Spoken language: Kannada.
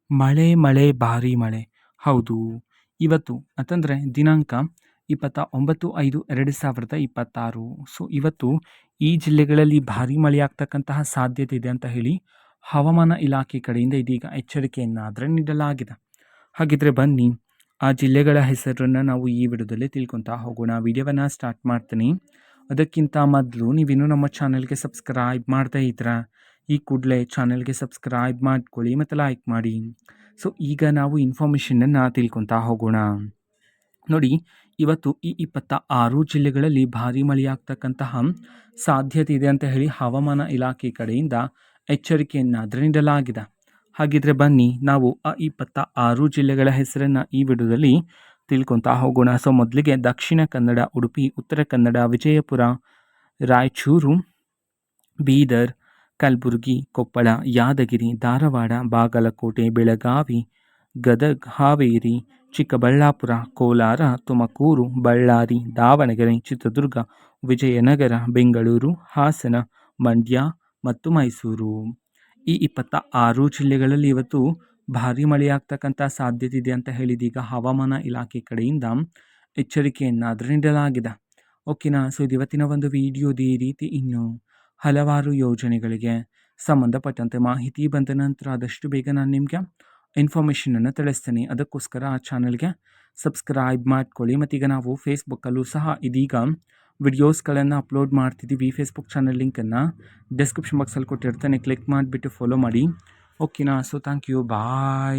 ಮಳೆ, ಮಳೆ, ಭಾರೀ ಮಳೆ. ಹೌದು. ಇವತ್ತು ಅಂತಂದ್ರೆ ದಿನಾಂಕ 29/5/2026. ಸೊ, ಇವತ್ತು ಈ ಜಿಲ್ಲೆಗಳಲ್ಲಿ ಭಾರೀ ಮಳೆಯಾಗ್ತಕ್ಕಂತಹ ಸಾಧ್ಯತೆ ಇದೆ ಅಂತ ಹೇಳಿ ಹವಾಮಾನ ಇಲಾಖೆ ಕಡೆಯಿಂದ ಇದೀಗ ಎಚ್ಚರಿಕೆಯನ್ನಾದ್ರೆ ನೀಡಲಾಗಿದೆ. ಹಾಗಿದ್ರೆ ಬನ್ನಿ, ಆ ಜಿಲ್ಲೆಗಳ ಹೆಸರನ್ನ ನಾವು ಈ ವಿಡಿಯೋದಲ್ಲಿ ತಿಳ್ಕೊಂತಾ ಹೋಗೋಣ. ವಿಡಿಯೋವನ್ನ ಸ್ಟಾರ್ಟ್ ಮಾಡ್ತೀನಿ. ಅದಕ್ಕಿಂತ ಮೊದಲು ನೀವಿನ್ನೂ ನಮ್ಮ ಚಾನೆಲ್ಗೆ ಸಬ್ಸ್ಕ್ರೈಬ್ ಮಾಡ್ತಾ ಇದ್ದೀರಾ, ಈ ಕೂಡಲೇ ಚಾನೆಲ್ಗೆ ಸಬ್ಸ್ಕ್ರೈಬ್ ಮಾಡ್ಕೊಳ್ಳಿ ಮತ್ತು ಲೈಕ್ ಮಾಡಿ. ಸೊ, ಈಗ ನಾವು ಇನ್ಫಾರ್ಮೇಷನನ್ನು ತಿಳ್ಕೊತಾ ಹೋಗೋಣ. ನೋಡಿ, ಇವತ್ತು ಈ 26 ಜಿಲ್ಲೆಗಳಲ್ಲಿ ಭಾರೀ ಮಳೆಯಾಗ್ತಕ್ಕಂತಹ ಸಾಧ್ಯತೆ ಇದೆ ಅಂತ ಹೇಳಿ ಹವಾಮಾನ ಇಲಾಖೆ ಕಡೆಯಿಂದ ಎಚ್ಚರಿಕೆಯನ್ನಾದರೆ ನೀಡಲಾಗಿದೆ. ಹಾಗಿದ್ರೆ ಬನ್ನಿ, ನಾವು ಆ 26 ಜಿಲ್ಲೆಗಳ ಹೆಸರನ್ನು ಈ ವಿಡಿಯೋದಲ್ಲಿ ತಿಳ್ಕೊತಾ ಹೋಗೋಣ. ಸೊ, ಮೊದಲಿಗೆ ದಕ್ಷಿಣ ಕನ್ನಡ, ಉಡುಪಿ, ಉತ್ತರ ಕನ್ನಡ, ವಿಜಯಪುರ, ರಾಯಚೂರು, ಬೀದರ್, ಕಲಬುರಗಿ, ಕೊಪ್ಪಳ, ಯಾದಗಿರಿ, ಧಾರವಾಡ, ಬಾಗಲಕೋಟೆ, ಬೆಳಗಾವಿ, ಗದಗ, ಹಾವೇರಿ, ಚಿಕ್ಕಬಳ್ಳಾಪುರ, ಕೋಲಾರ, ತುಮಕೂರು, ಬಳ್ಳಾರಿ, ದಾವಣಗೆರೆ, ಚಿತ್ರದುರ್ಗ, ವಿಜಯನಗರ, ಬೆಂಗಳೂರು, ಹಾಸನ, ಮಂಡ್ಯ ಮತ್ತು ಮೈಸೂರು. ಈ 26 ಜಿಲ್ಲೆಗಳಲ್ಲಿ ಇವತ್ತು ಭಾರೀ ಮಳೆಯಾಗ್ತಕ್ಕಂಥ ಸಾಧ್ಯತೆ ಇದೆ ಅಂತ ಹೇಳಿದೀಗ ಹವಾಮಾನ ಇಲಾಖೆ ಕಡೆಯಿಂದ ಎಚ್ಚರಿಕೆಯನ್ನಾದರೆ ನೀಡಲಾಗಿದೆ. ಓಕೆನಾ? ಸೊ, ಇದು ಇವತ್ತಿನ ಒಂದು ವಿಡಿಯೋದ ಈ ರೀತಿ ಇನ್ನು ಹಲವಾರು ಯೋಜನೆಗಳಿಗೆ ಸಂಬಂಧಪಟ್ಟಂತೆ ಮಾಹಿತಿ ಬಂದ ನಂತರ ಆದಷ್ಟು ಬೇಗ ನಾನು ನಿಮಗೆ ಇನ್ಫಾರ್ಮೇಷನನ್ನು ತಿಳಿಸ್ತೀನಿ. ಅದಕ್ಕೋಸ್ಕರ ಆ ಚಾನಲ್ಗೆ ಸಬ್ಸ್ಕ್ರೈಬ್ ಮಾಡ್ಕೊಳ್ಳಿ. ಮತ್ತೀಗ ನಾವು ಫೇಸ್ಬುಕ್ಕಲ್ಲೂ ಸಹ ಇದೀಗ ವಿಡಿಯೋಸ್ಗಳನ್ನು ಅಪ್ಲೋಡ್ ಮಾಡ್ತಿದ್ದೀವಿ. ಫೇಸ್ಬುಕ್ ಚಾನಲ್ ಲಿಂಕನ್ನು ಡಿಸ್ಕ್ರಿಪ್ಷನ್ ಬಾಕ್ಸಲ್ಲಿ ಕೊಟ್ಟಿರ್ತಾನೆ, ಕ್ಲಿಕ್ ಮಾಡಿಬಿಟ್ಟು ಫಾಲೋ ಮಾಡಿ. ಓಕೆನಾ? So, thank you, bye.